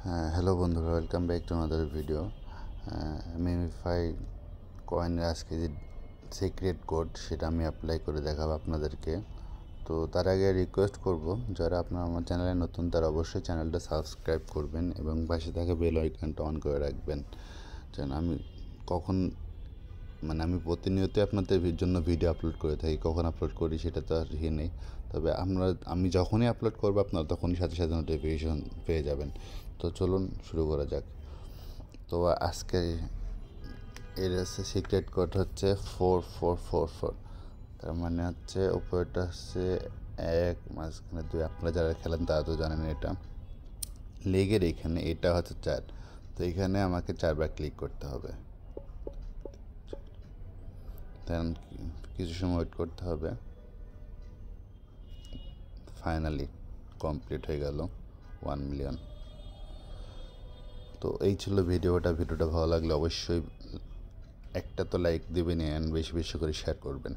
হ্যাঁ, হ্যালো বন্ধুরা, welcome back to another video. MemeFi কয়েনের আজকে যে সিক্রেট কোড সেটা আমি অ্যাপ্লাই করে দেখাবো আপনাদেরকে। তো তার আগে রিকোয়েস্ট করব, যারা আপনারা আমার চ্যানেলে নতুন তারা অবশ্যই চ্যানেলটা সাবস্ক্রাইব করবেন এবং পাশে থাকা বেল আইকনটা অন করে রাখবেন, যেন আমি প্রতিনিয়তই আপনাদের জন্য ভিডিও আপলোড করে থাকি। কখন আপলোড করি সেটা তো আর নেই, তবে আমি যখনই আপলোড করবো আপনারা তখনই সাথে সাথে নোটিফিকেশন পেয়ে যাবেন। তো চলুন শুরু করা যাক। তো আজকে এর হচ্ছে সিক্রেট কোড হচ্ছে 4444। তার মানে হচ্ছে উপরেটা হচ্ছে 1, মাঝখানে 2। আপনারা যারা খেলেন তারা তো জানেন এটা। লেগের এখানে এটা হচ্ছে 4। তো এখানে আমাকে 4বার ক্লিক করতে হবে। দেন কিছু সময় ওয়েট করতে হবে। ফাইনালি কমপ্লিট হয়ে গেল 1 মিলিয়ন। তো এই ছিল ভিডিওটা ভালো লাগলে অবশ্যই একটা তো লাইক দেবেন, অ্যান্ড বেশি বেশি করে শেয়ার করবেন।